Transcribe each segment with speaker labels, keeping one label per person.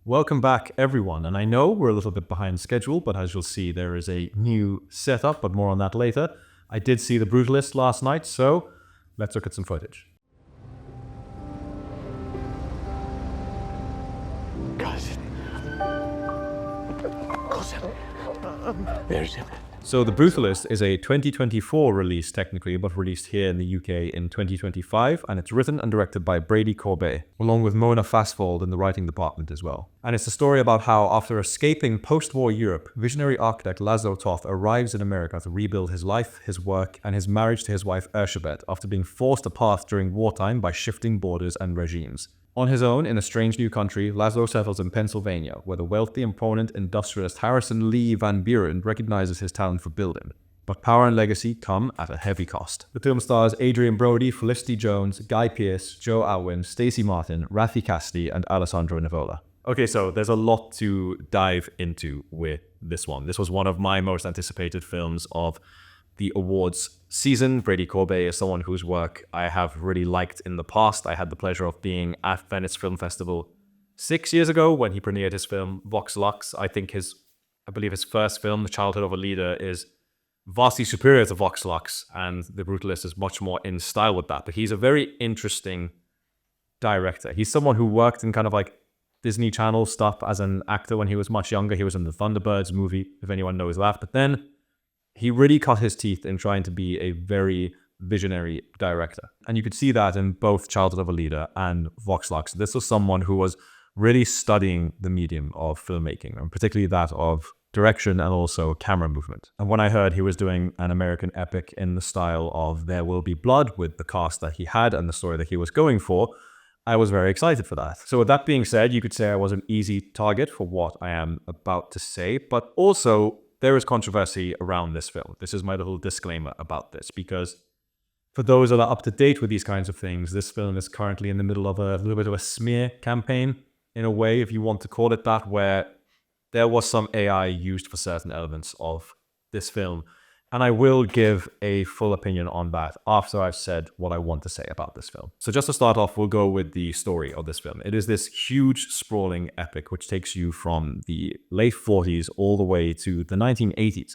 Speaker 1: Welcome back, everyone. And I know we're a little bit behind schedule, but as you'll see, there is a new setup, but more on that later. I did see The Brutalist last night, so let's look at some footage.
Speaker 2: There's him.
Speaker 1: So The Brutalist is a 2024 release, technically, but released here in the UK in 2025, and it's written and directed by Brady Corbet, along with Mona Fastvold in the writing department as well. And it's a story about how, after escaping post-war Europe, visionary architect Laszlo Toth arrives in America to rebuild his life, his work, and his marriage to his wife Erzsébet after being forced apart during wartime by shifting borders and regimes. On his own, in a strange new country, Laszlo settles in Pennsylvania, where the wealthy and prominent industrialist Harrison Lee Van Buren recognizes his talent for building. But power and legacy come at a heavy cost. The film stars Adrien Brody, Felicity Jones, Guy Pearce, Joe Alwyn, Stacey Martin, Raffey Cassidy, and Alessandro Nivola. Okay, so there's a lot to dive into with this one. This was one of my most anticipated films of the awards season. Brady Corbet is someone whose work I have really liked in the past. I had the pleasure of being at Venice Film Festival 6 years ago when he premiered his film Vox Lux. I believe his first film, The Childhood of a Leader, is vastly superior to Vox Lux, and The Brutalist is much more in style with that. But he's a very interesting director. He's someone who worked in kind of like Disney Channel stuff as an actor when he was much younger. He was in the Thunderbirds movie, if anyone knows that. But then he really cut his teeth in trying to be a very visionary director. And you could see that in both Childhood of a Leader and Vox Lux. This was someone who was really studying the medium of filmmaking, and particularly that of direction and also camera movement. And when I heard he was doing an American epic in the style of There Will Be Blood with the cast that he had and the story that he was going for, I was very excited for that. So with that being said, you could say I was an easy target for what I am about to say, but also there is controversy around this film. This is my little disclaimer about this, because for those that are up to date with these kinds of things, this film is currently in the middle of a little bit of a smear campaign, in a way, if you want to call it that, where there was some AI used for certain elements of this film. And I will give a full opinion on that after I've said what I want to say about this film. So just to start off, we'll go with the story of this film. It is this huge, sprawling epic which takes you from the late 40s all the way to the 1980s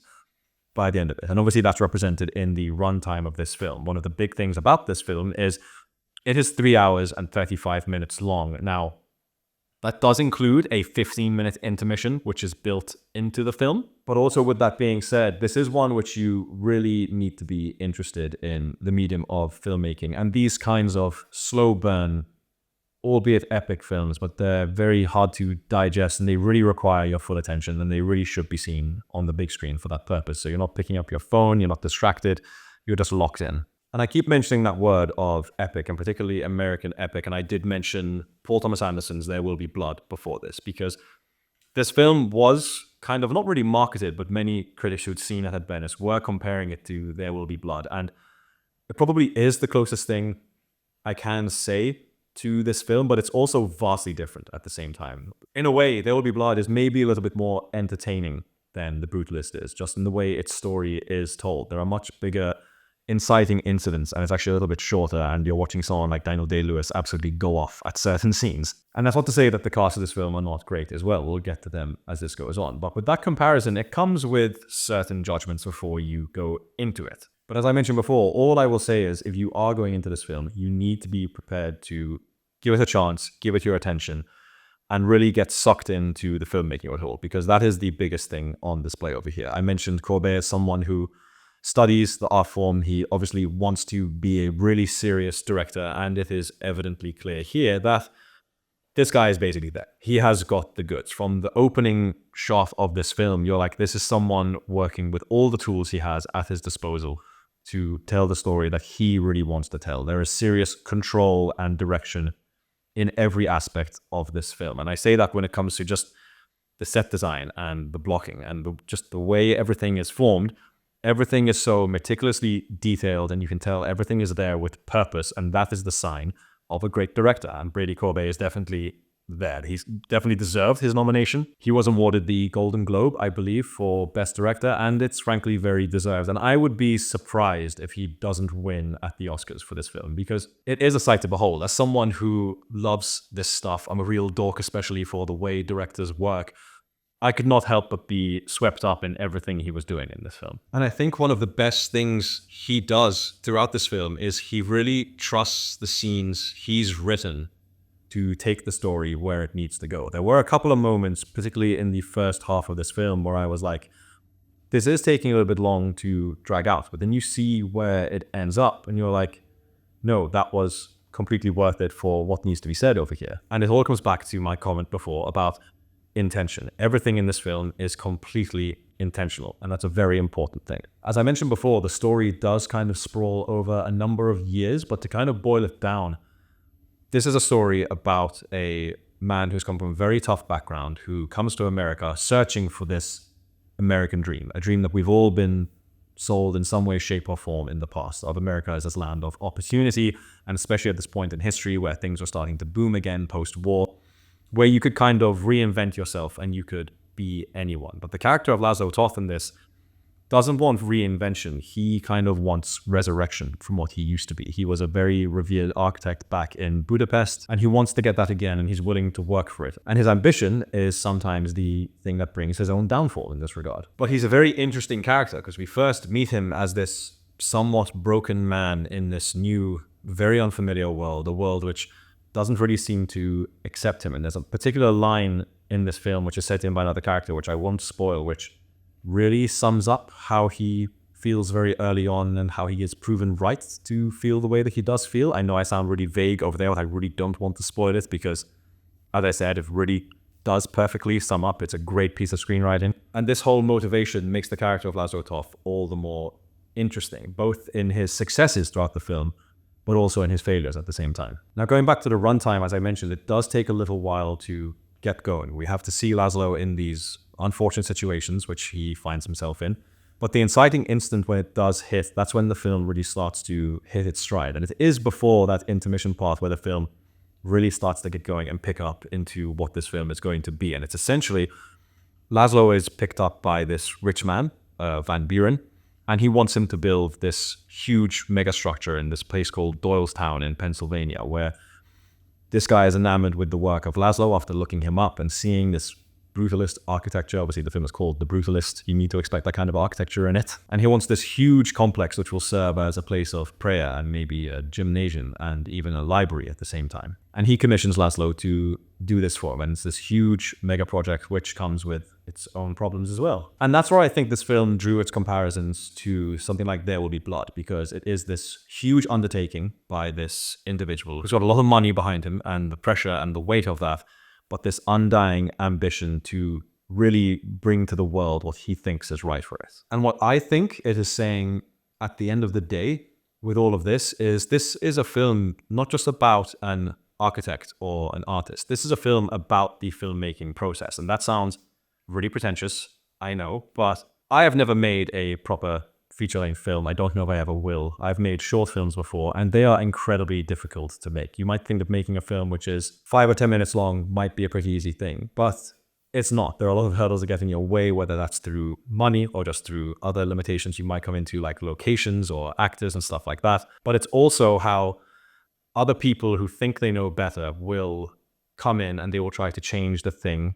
Speaker 1: by the end of it. And obviously that's represented in the runtime of this film. One of the big things about this film is it is 3 hours and 35 minutes long. Now, that does include a 15-minute intermission, which is built into the film. But also, with that being said, this is one which you really need to be interested in the medium of filmmaking. And these kinds of slow burn, albeit epic films, but they're very hard to digest and they really require your full attention, and they really should be seen on the big screen for that purpose. So you're not picking up your phone, you're not distracted, you're just locked in. And I keep mentioning that word of epic, and particularly American epic. And I did mention Paul Thomas Anderson's There Will Be Blood before this, because this film was kind of not really marketed, but many critics who'd seen it at Venice were comparing it to There Will Be Blood. And it probably is the closest thing I can say to this film, but it's also vastly different at the same time. In a way, There Will Be Blood is maybe a little bit more entertaining than The Brutalist is, just in the way its story is told. There are much bigger inciting incidents, and it's actually a little bit shorter, and you're watching someone like Daniel Day-Lewis absolutely go off at certain scenes. And that's not to say that the cast of this film are not great as well. We'll get to them as this goes on. But with that comparison, it comes with certain judgments before you go into it. But as I mentioned before, all I will say is if you are going into this film, you need to be prepared to give it a chance, give it your attention, and really get sucked into the filmmaking at all, because that is the biggest thing on display over here. I mentioned Corbet as someone who studies the art form. He obviously wants to be a really serious director, and it is evidently clear here that this guy is basically there. He has got the goods. From the opening shot of this film, you're like, this is someone working with all the tools he has at his disposal to tell the story that he really wants to tell. There is serious control and direction in every aspect of this film. And I say that when it comes to just the set design and the blocking and just the way everything is formed. Everything is so meticulously detailed, and you can tell everything is there with purpose, and that is the sign of a great director. And Brady Corbet is definitely there. He's definitely deserved his nomination. He was awarded the Golden Globe, I believe, for Best Director, and it's frankly very deserved. And I would be surprised if he doesn't win at the Oscars for this film, because it is a sight to behold. As someone who loves this stuff, I'm a real dork, especially for the way directors work. I could not help but be swept up in everything he was doing in this film. And I think one of the best things he does throughout this film is he really trusts the scenes he's written to take the story where it needs to go. There were a couple of moments, particularly in the first half of this film, where I was like, this is taking a little bit long to drag out. But then you see where it ends up and you're like, no, that was completely worth it for what needs to be said over here. And it all comes back to my comment before about intention. Everything in this film is completely intentional, and that's a very important thing. As I mentioned before, the story does kind of sprawl over a number of years, but to kind of boil it down, this is a story about a man who's come from a very tough background, who comes to America searching for this American dream, a dream that we've all been sold in some way, shape, or form in the past, of America as this land of opportunity, and especially at this point in history where things are starting to boom again post-war, where you could kind of reinvent yourself and you could be anyone. But the character of Laszlo Toth in this doesn't want reinvention. He kind of wants resurrection from what he used to be. He was a very revered architect back in Budapest, and he wants to get that again, and he's willing to work for it. And his ambition is sometimes the thing that brings his own downfall in this regard. But he's a very interesting character, because we first meet him as this somewhat broken man in this new, very unfamiliar world, a world which doesn't really seem to accept him. And there's a particular line in this film which is said to him by another character, which I won't spoil, which really sums up how he feels very early on and how he is proven right to feel the way that he does feel. I know I sound really vague over there, but I really don't want to spoil it because, as I said, it really does perfectly sum up. It's a great piece of screenwriting. And this whole motivation makes the character of Laszlo Toth all the more interesting, both in his successes throughout the film, but also in his failures at the same time. Now, going back to the runtime, as I mentioned, it does take a little while to get going. We have to see Laszlo in these unfortunate situations, which he finds himself in. But the inciting instant when it does hit, that's when the film really starts to hit its stride. And it is before that intermission part where the film really starts to get going and pick up into what this film is going to be. And it's essentially, Laszlo is picked up by this rich man, Van Buren, and he wants him to build this huge megastructure in this place called Doylestown in Pennsylvania, where this guy is enamored with the work of Laszlo after looking him up and seeing this brutalist architecture. Obviously, the film is called The Brutalist. You need to expect that kind of architecture in it. And he wants this huge complex which will serve as a place of prayer and maybe a gymnasium and even a library at the same time. And he commissions Laszlo to do this for him. And it's this huge mega project which comes with its own problems as well. And that's where I think this film drew its comparisons to something like There Will Be Blood, because it is this huge undertaking by this individual who's got a lot of money behind him and the pressure and the weight of that, but this undying ambition to really bring to the world what he thinks is right for it. And what I think it is saying at the end of the day with all of this is a film not just about an architect or an artist. This is a film about the filmmaking process. And that sounds really pretentious, I know, but I have never made a proper feature-length film. I don't know if I ever will. I've made short films before, and they are incredibly difficult to make. You might think that making a film which is 5 or 10 minutes long might be a pretty easy thing, but it's not. There are a lot of hurdles that get in your way, whether that's through money or just through other limitations you might come into, like locations or actors and stuff like that. But it's also how other people who think they know better will come in and they will try to change the thing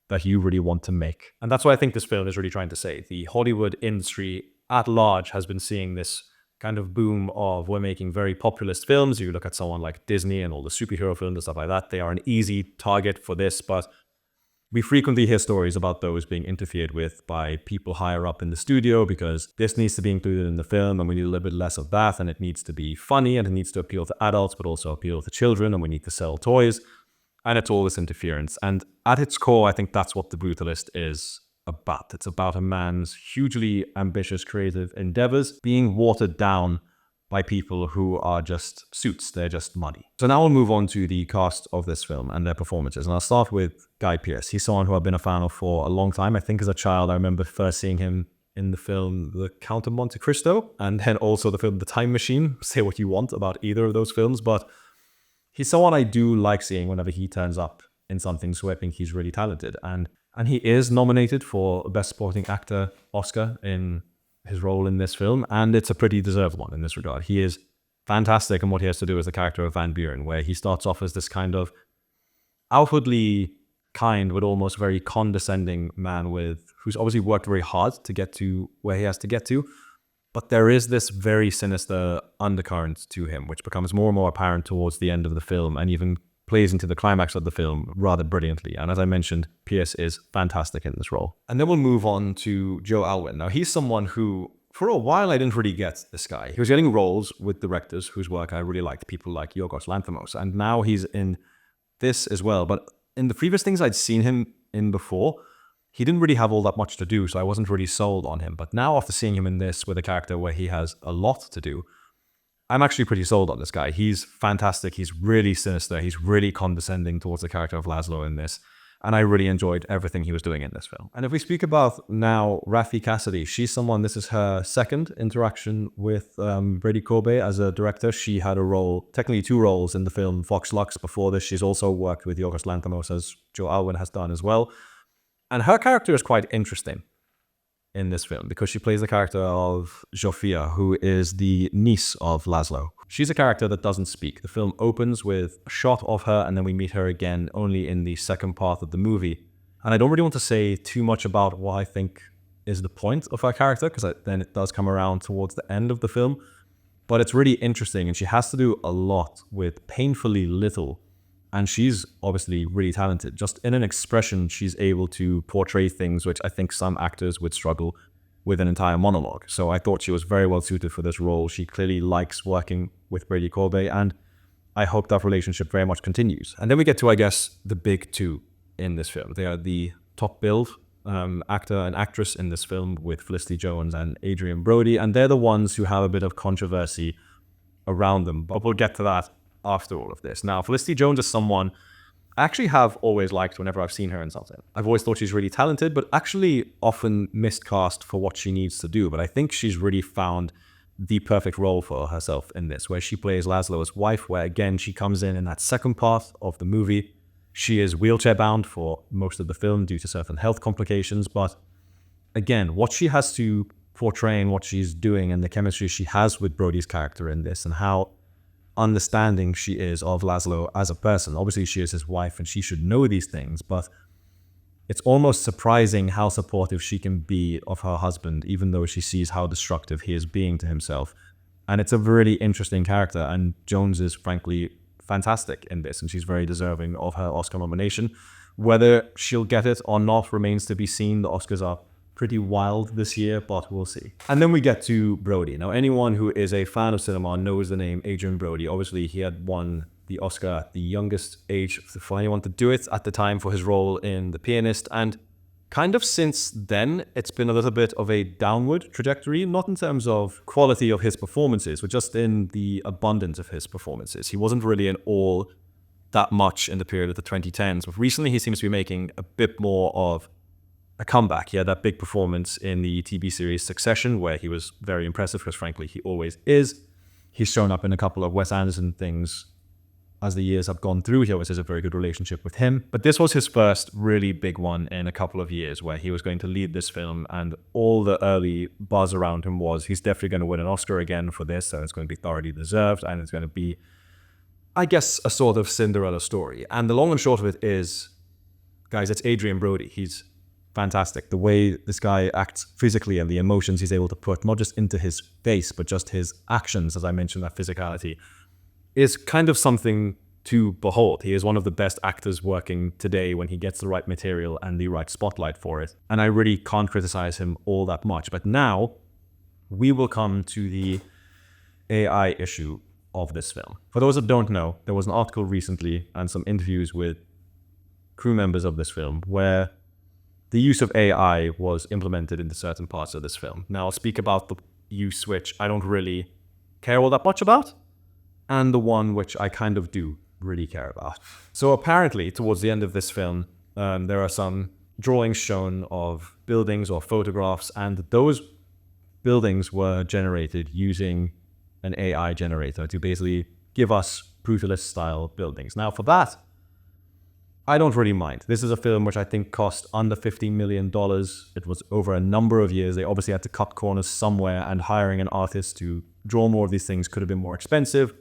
Speaker 1: that you really want to make. And that's what I think this film is really trying to say. The Hollywood industry at large has been seeing this kind of boom of, we're making very populist films. You look at someone like Disney and all the superhero films and stuff like that. They are an easy target for this, but we frequently hear stories about those being interfered with by people higher up in the studio because this needs to be included in the film and we need a little bit less of that, and it needs to be funny and it needs to appeal to adults but also appeal to children, and we need to sell toys. And it's all this interference. And at its core, I think that's what The Brutalist is about. It's about a man's hugely ambitious creative endeavors being watered down by people who are just suits. They're just money. So now we'll move on to the cast of this film and their performances. And I'll start with Guy Pearce. He's someone who I've been a fan of for a long time. I think as a child, I remember first seeing him in the film The Count of Monte Cristo, and then also the film The Time Machine. Say what you want about either of those films, but he's someone I do like seeing whenever he turns up in something, so I think he's really talented. And he is nominated for Best Supporting Actor Oscar in his role in this film, and it's a pretty deserved one in this regard. He is fantastic in what he has to do as the character of Van Buren, where he starts off as this kind of outwardly kind but almost very condescending man who's obviously worked very hard to get to where he has to get to. But there is this very sinister undercurrent to him, which becomes more and more apparent towards the end of the film and even plays into the climax of the film rather brilliantly. And as I mentioned, Pearce is fantastic in this role. And then we'll move on to Joe Alwyn. Now, he's someone who, for a while, I didn't really get this guy. He was getting roles with directors whose work I really liked, people like Yorgos Lanthimos. And now he's in this as well. But in the previous things I'd seen him in before, he didn't really have all that much to do, so I wasn't really sold on him. But now after seeing him in this with a character where he has a lot to do, I'm actually pretty sold on this guy. He's fantastic. He's really sinister. He's really condescending towards the character of Laszlo in this. And I really enjoyed everything he was doing in this film. And if we speak about now Raffey Cassidy, she's someone, this is her second interaction with Brady Corbet as a director. She had a role, technically 2 roles in the film Vox Lux before this. She's also worked with Yorgos Lanthimos, as Joe Alwyn has done as well. And her character is quite interesting in this film because she plays the character of Zsofia, who is the niece of Laszlo. She's a character that doesn't speak. The film opens with a shot of her, and then we meet her again only in the second part of the movie. And I don't really want to say too much about what I think is the point of her character, because then it does come around towards the end of the film. But it's really interesting, and she has to do a lot with painfully little. And she's obviously really talented. Just in an expression, she's able to portray things which I think some actors would struggle with an entire monologue. So I thought she was very well suited for this role. She clearly likes working with Brady Corbet, and I hope that relationship very much continues. And then we get to, I guess, the big 2 in this film. They are the top billed actor and actress in this film with Felicity Jones and Adrien Brody, and they're the ones who have a bit of controversy around them. But we'll get to that after all of this. Now, Felicity Jones is someone I actually have always liked whenever I've seen her in something. I've always thought she's really talented, but actually often miscast for what she needs to do. But I think she's really found the perfect role for herself in this, where she plays Laszlo's wife, where again, she comes in that second part of the movie. She is wheelchair bound for most of the film due to certain health complications. But again, what she has to portray and what she's doing and the chemistry she has with Brody's character in this and how understanding she is of Laszlo as a person. Obviously, she is his wife and she should know these things, but it's almost surprising how supportive she can be of her husband, even though she sees how destructive he is being to himself. And it's a really interesting character, and Jones is frankly fantastic in this, and she's very deserving of her Oscar nomination. Whether she'll get it or not remains to be seen. The Oscars are pretty wild this year, but we'll see. And then we get to Brody. Now, anyone who is a fan of cinema knows the name Adrien Brody. Obviously, he had won the Oscar at the youngest age for anyone to do it at the time for his role in The Pianist. And kind of since then, it's been a little bit of a downward trajectory, not in terms of quality of his performances, but just in the abundance of his performances. He wasn't really in all that much in the period of the 2010s, but recently he seems to be making a bit more of a comeback. He had that big performance in the TV series Succession, where he was very impressive, because frankly, he always is. He's shown up in a couple of Wes Anderson things as the years have gone through. He always has a very good relationship with him. But this was his first really big one in a couple of years, where he was going to lead this film, and all the early buzz around him was he's definitely going to win an Oscar again for this, so it's going to be thoroughly deserved, and it's going to be, I guess, a sort of Cinderella story. And the long and short of it is, guys, it's Adrien Brody. He's fantastic. The way this guy acts physically and the emotions he's able to put, not just into his face, but just his actions, as I mentioned, that physicality, is kind of something to behold. He is one of the best actors working today when he gets the right material and the right spotlight for it. And I really can't criticize him all that much. But now we will come to the AI issue of this film. For those that don't know, there was an article recently and some interviews with crew members of this film where the use of AI was implemented into certain parts of this film. Now I'll speak about the use which I don't really care all that much about, and the one which I kind of do really care about. So apparently, towards the end of this film, there are some drawings shown of buildings or photographs, and those buildings were generated using an AI generator to basically give us Brutalist style buildings. Now for that, I don't really mind. This is a film which I think cost under $15 million. It was over a number of years. They obviously had to cut corners somewhere, and hiring an artist to draw more of these things could have been more expensive,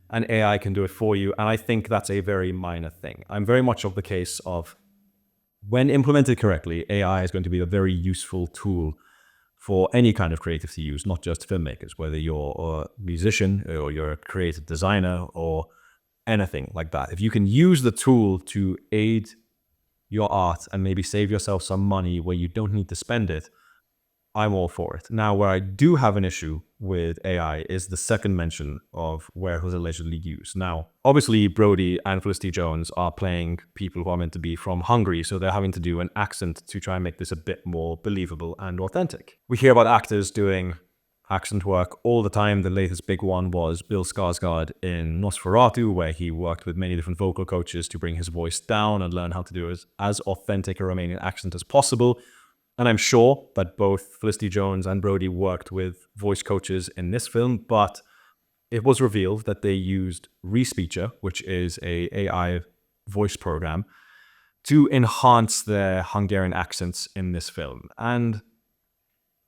Speaker 1: and AI can do it for you. And I think that's a very minor thing. I'm very much of the case of, when implemented correctly, AI is going to be a very useful tool for any kind of creative to use, not just filmmakers, whether you're a musician or you're a creative designer or anything like that. If you can use the tool to aid your art and maybe save yourself some money where you don't need to spend it, I'm all for it. Now, where I do have an issue with AI is the second mention of where it was allegedly used. Now, obviously, Brody and Felicity Jones are playing people who are meant to be from Hungary, so they're having to do an accent to try and make this a bit more believable and authentic. We hear about actors doing accent work all the time. The latest big one was Bill Skarsgård in Nosferatu, where he worked with many different vocal coaches to bring his voice down and learn how to do as authentic a Romanian accent as possible. And I'm sure that both Felicity Jones and Brody worked with voice coaches in this film, but it was revealed that they used Respeecher, which is a AI voice program, to enhance their Hungarian accents in this film. And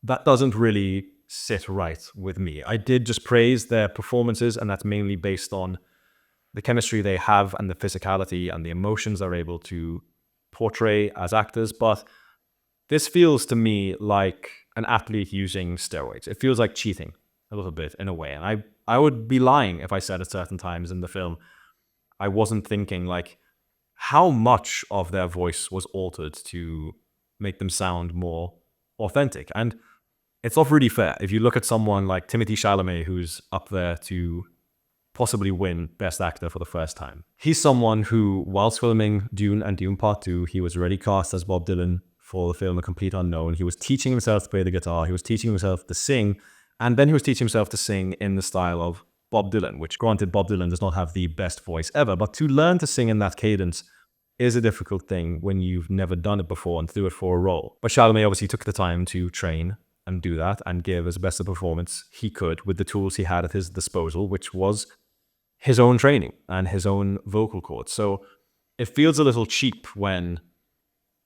Speaker 1: that doesn't really sit right with me. I did just praise their performances, and that's mainly based on the chemistry they have and the physicality and the emotions they're able to portray as actors, but this feels to me like an athlete using steroids. It feels like cheating a little bit in a way. And I would be lying if I said at certain times in the film I wasn't thinking, like, how much of their voice was altered to make them sound more authentic. And it's not really fair. If you look at someone like Timothée Chalamet, who's up there to possibly win Best Actor for the first time, he's someone who, whilst filming Dune and Dune Part 2, he was already cast as Bob Dylan for the film A Complete Unknown. He was teaching himself to play the guitar. He was teaching himself to sing. And then he was teaching himself to sing in the style of Bob Dylan, which, granted, Bob Dylan does not have the best voice ever. But to learn to sing in that cadence is a difficult thing when you've never done it before and to do it for a role. But Chalamet obviously took the time to train and do that and give as best a performance he could with the tools he had at his disposal, which was his own training and his own vocal cords. So it feels a little cheap when,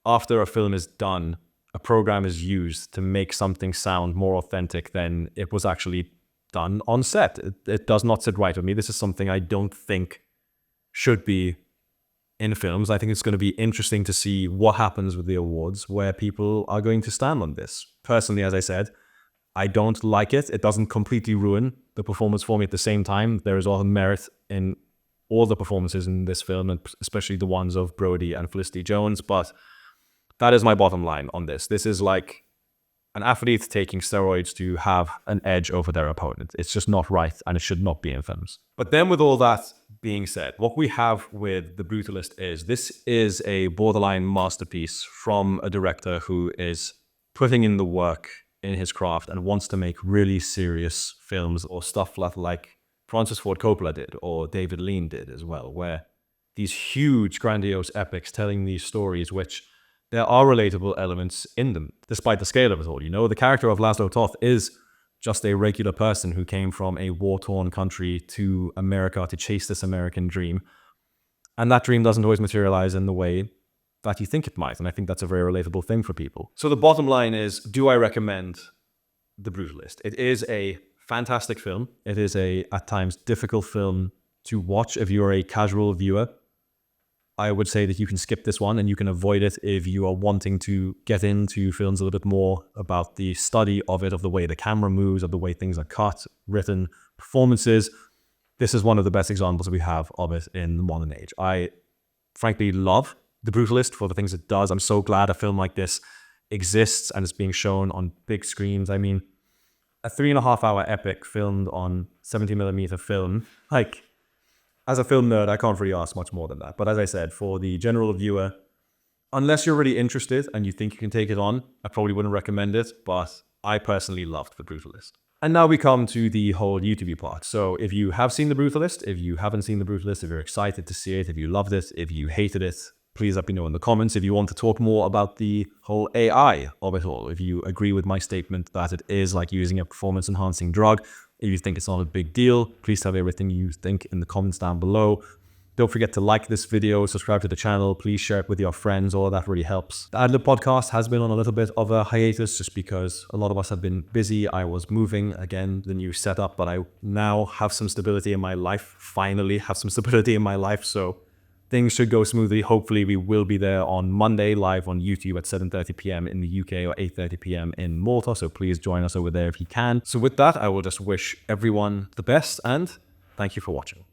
Speaker 1: after a film is done, a program is used to make something sound more authentic than it was actually done on set. It does not sit right with me. This is something I don't think should be in films. I think it's going to be interesting to see what happens with the awards, where people are going to stand on this. Personally, as I said, I don't like it. It doesn't completely ruin the performance for me. At the same time, there is a lot of merit in all the performances in this film, and especially the ones of Brody and Felicity Jones, but that is my bottom line on this. This is like an athlete taking steroids to have an edge over their opponent. It's just not right, and it should not be in films. But then, with all that being said, what we have with The Brutalist is, this is a borderline masterpiece from a director who is putting in the work in his craft and wants to make really serious films, or stuff like Francis Ford Coppola did, or David Lean did as well, where these huge, grandiose epics telling these stories which there are relatable elements in them, despite the scale of it all. You know, the character of Laszlo Toth is just a regular person who came from a war-torn country to America to chase this American dream. And that dream doesn't always materialize in the way that you think it might. And I think that's a very relatable thing for people. So the bottom line is, do I recommend The Brutalist? It is a fantastic film. It is a, at times, difficult film to watch if you're a casual viewer. I would say that you can skip this one and you can avoid it if you are wanting to get into films a little bit more about the study of it, of the way the camera moves, of the way things are cut, written, performances. This is one of the best examples we have of it in the modern age. I frankly love The Brutalist for the things it does. I'm so glad a film like this exists and is being shown on big screens. I mean, a 3.5-hour epic filmed on 70mm film, like, as a film nerd, I can't really ask much more than that. But as I said, for the general viewer, unless you're really interested and you think you can take it on, I probably wouldn't recommend it. But I personally loved The Brutalist. And now we come to the whole YouTube part. So if you have seen The Brutalist, if you haven't seen The Brutalist, if you're excited to see it, if you loved it, if you hated it, please let me know in the comments. If you want to talk more about the whole AI of it all, if you agree with my statement that it is like using a performance-enhancing drug, if you think it's not a big deal, please tell me everything you think in the comments down below. Don't forget to like this video, subscribe to the channel, please share it with your friends, all of that really helps. The Adlib podcast has been on a little bit of a hiatus just because a lot of us have been busy. I was moving, again, the new setup, but I now have some stability in my life, finally have some stability in my life, so things should go smoothly. Hopefully we will be there on Monday live on YouTube at 7:30 p.m. in the UK or 8:30 p.m. in Malta, so please join us over there if you can. So with that, I will just wish everyone the best and thank you for watching.